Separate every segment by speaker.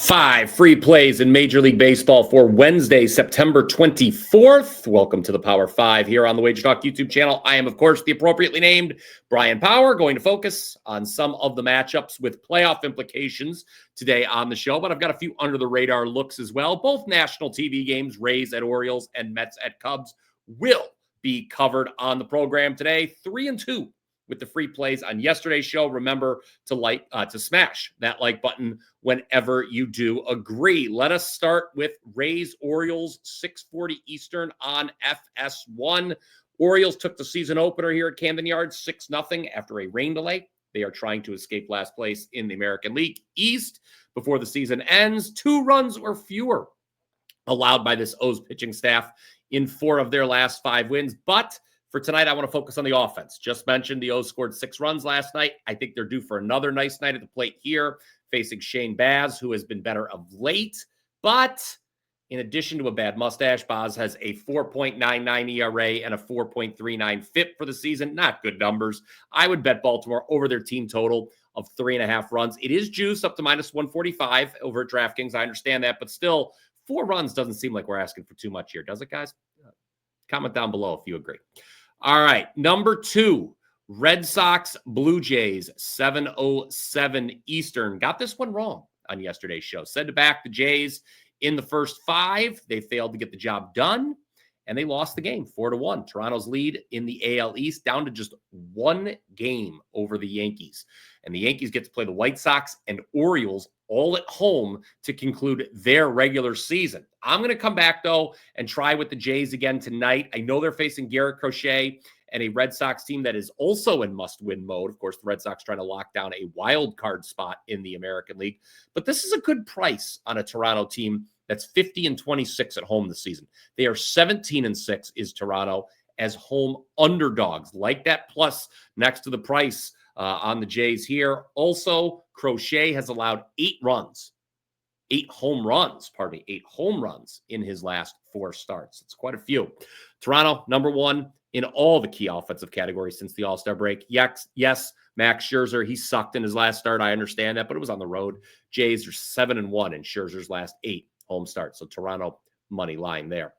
Speaker 1: 5 free plays in Major League Baseball for Wednesday, September 24th. Welcome to the Power 5 here on the WagerTalk YouTube channel. I am, of course, the appropriately named Bryan Power, going to focus on some of the matchups with playoff implications today on the show, but I've got a few under-the-radar looks as well. Both national TV games, Rays at Orioles and Mets at Cubs, will be covered on the program today. 3-2 with the free plays on yesterday's show. Remember to smash that like button whenever you do agree. Let us start with Rays Orioles, 6:40 Eastern on FS1. Orioles took the season opener here at Camden Yards 6-0 after a rain delay. They are trying to escape last place in the American League East before the season ends. 2 runs or fewer allowed by this O's pitching staff in 4 of their last 5 wins. But for tonight, I want to focus on the offense. Just mentioned the O's scored 6 runs last night. I think they're due for another nice night at the plate here, facing Shane Baz, who has been better of late. But in addition to a bad mustache, Baz has a 4.99 ERA and a 4.39 FIP for the season. Not good numbers. I would bet Baltimore over their team total of 3.5 runs. It is juiced up to -145 over at DraftKings. I understand that, but still, 4 runs doesn't seem like we're asking for too much here, does it, guys? Comment down below if you agree. All right, number 2, Red Sox, Blue Jays, 7:07 Eastern. Got this one wrong on yesterday's show. Said to back the Jays in the first 5. They failed to get the job done, and they lost the game 4-1. Toronto's lead in the AL East down to just 1 game over the Yankees. And the Yankees get to play the White Sox and Orioles all at home to conclude their regular season. I'm going to come back, though, and try with the Jays again tonight. I know they're facing Garrett Crochet and a Red Sox team that is also in must-win mode. Of course, the Red Sox trying to lock down a wild card spot in the American League. But this is a good price on a Toronto team that's 50-26 at home this season. They are 17-6 is Toronto as home underdogs. Like that plus next to the price on the Jays here. Also, Crochet has allowed 8 home runs in his last 4 starts. It's quite a few. Toronto, number 1 in all the key offensive categories since the All-Star break. Yes, Max Scherzer, he sucked in his last start. I understand that, but it was on the road. Jays are 7-1 in Scherzer's last 8 home starts. So Toronto money line there.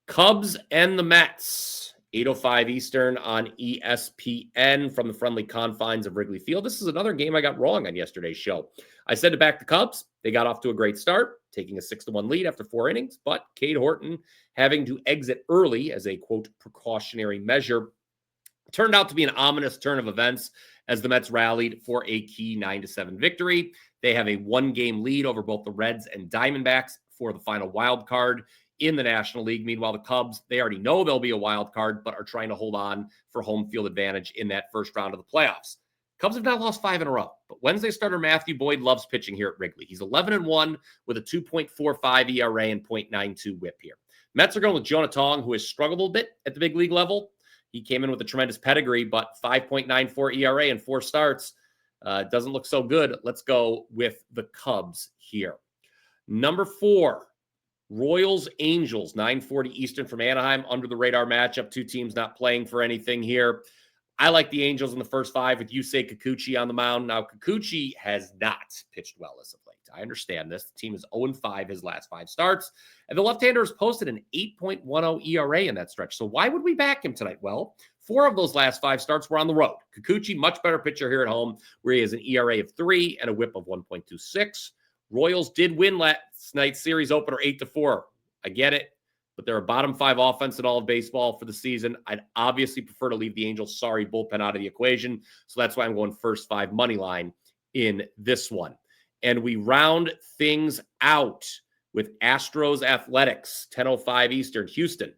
Speaker 1: Cubs and the Mets, 8:05 Eastern on ESPN from the friendly confines of Wrigley Field. This is another game I got wrong on yesterday's show. I said to back the Cubs. They got off to a great start, taking a 6-1 lead after 4 innings, but Cade Horton having to exit early as a, quote, precautionary measure turned out to be an ominous turn of events as the Mets rallied for a key 9-7 victory. They have a 1-game lead over both the Reds and Diamondbacks for the final wild card in the National League. Meanwhile, the Cubs, they already know they'll be a wild card, but are trying to hold on for home field advantage in that first round of the playoffs. Cubs have now lost 5 in a row, but Wednesday starter Matthew Boyd loves pitching here at Wrigley. He's 11-1 with a 2.45 ERA and 0.92 WHIP here. Mets are going with Jonah Tong, who has struggled a bit at the big league level. He came in with a tremendous pedigree, but 5.94 ERA in 4 starts doesn't look so good. Let's go with the Cubs here. Number 4, Royals, Angels, 9:40 Eastern from Anaheim. Under the radar matchup. 2 teams not playing for anything here. I like the Angels in the first 5 with Yusei Kikuchi on the mound. Now, Kikuchi has not pitched well as of late. I understand this. The team is 0-5 his last 5 starts. And the left-hander has posted an 8.10 ERA in that stretch. So why would we back him tonight? Well, 4 of those last 5 starts were on the road. Kikuchi, much better pitcher here at home, where he has an ERA of 3 and a WHIP of 1.26. Royals did win last night's series opener 8-4. I get it, but they're a bottom 5 offense in all of baseball for the season. I'd obviously prefer to leave the Angels' sorry bullpen out of the equation. So that's why I'm going first 5 money line in this one. And we round things out with Astros Athletics, 10:05 Eastern, Houston.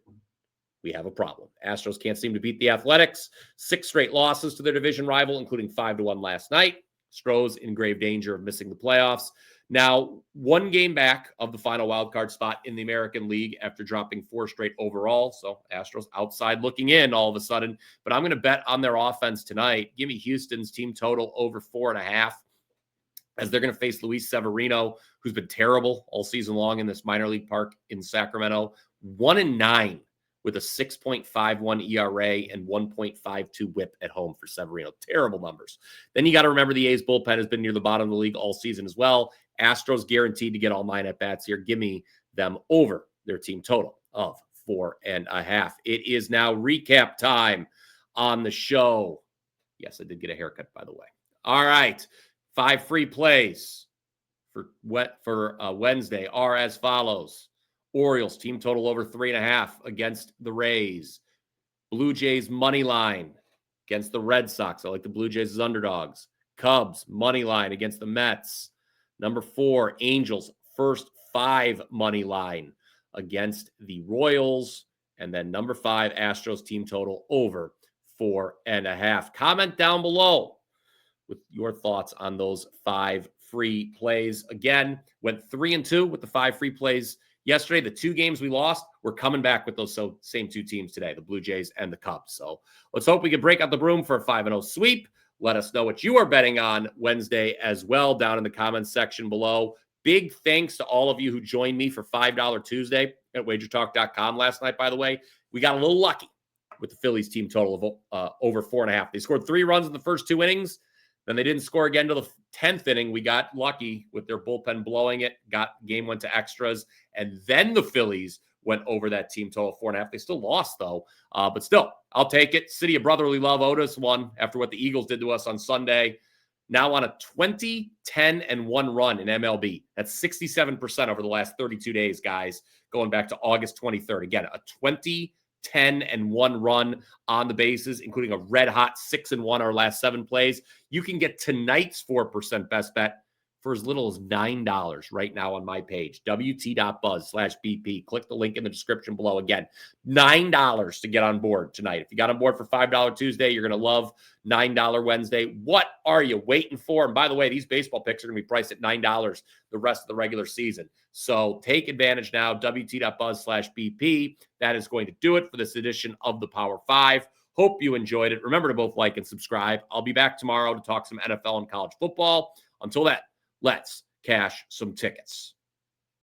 Speaker 1: We have a problem. Astros can't seem to beat the Athletics. 6 straight losses to their division rival, including 5-1 last night. Astros in grave danger of missing the playoffs. Now, 1 game back of the final wildcard spot in the American League after dropping 4 straight overall. So Astros outside looking in all of a sudden. But I'm going to bet on their offense tonight. Give me Houston's team total over 4.5 as they're going to face Luis Severino, who's been terrible all season long in this minor league park in Sacramento. 1-9 with a 6.51 ERA and 1.52 WHIP at home for Severino. Terrible numbers. Then you got to remember the A's bullpen has been near the bottom of the league all season as well. Astros guaranteed to get all 9 at-bats here. Give me them over their team total of 4.5. It is now recap time on the show. Yes, I did get a haircut, by the way. All right. 5 free plays for Wednesday are as follows. Orioles team total over 3.5 against the Rays. Blue Jays money line against the Red Sox. I like the Blue Jays as underdogs. Cubs money line against the Mets. Number 4, Angels first 5 money line against the Royals. And then number 5, Astros team total over 4.5. Comment down below with your thoughts on those 5 free plays. Again, went 3-2 with the 5 free plays yesterday. The 2 games we lost, we're coming back with those same 2 teams today, the Blue Jays and the Cubs. So let's hope we can break out the broom for a 5-0 sweep. Let us know what you are betting on Wednesday as well down in the comments section below. Big thanks to all of you who joined me for $5 Tuesday at WagerTalk.com last night, by the way. We got a little lucky with the Phillies team total of over 4.5. They scored 3 runs in the first 2 innings. Then they didn't score again till the 10th inning. We got lucky with their bullpen blowing it. Game went to extras. And then the Phillies went over that team total of 4.5. They still lost, though. But still, I'll take it. City of Brotherly Love, Otis won after what the Eagles did to us on Sunday. Now on a 20-10-1 run in MLB. That's 67% over the last 32 days, guys, going back to August 23rd. Again, a 20-10-1 run on the bases, including a red-hot 6-1 our last 7 plays. You can get tonight's 4% best bet for as little as $9 right now on my page, wt.buzz/BP. Click the link in the description below. Again, $9 to get on board tonight. If you got on board for $5 Tuesday, you're going to love $9 Wednesday. What are you waiting for? And by the way, these baseball picks are going to be priced at $9 the rest of the regular season. So take advantage now, wt.buzz/BP. That is going to do it for this edition of the Power 5. Hope you enjoyed it. Remember to both like and subscribe. I'll be back tomorrow to talk some NFL and college football. Until then, let's cash some tickets.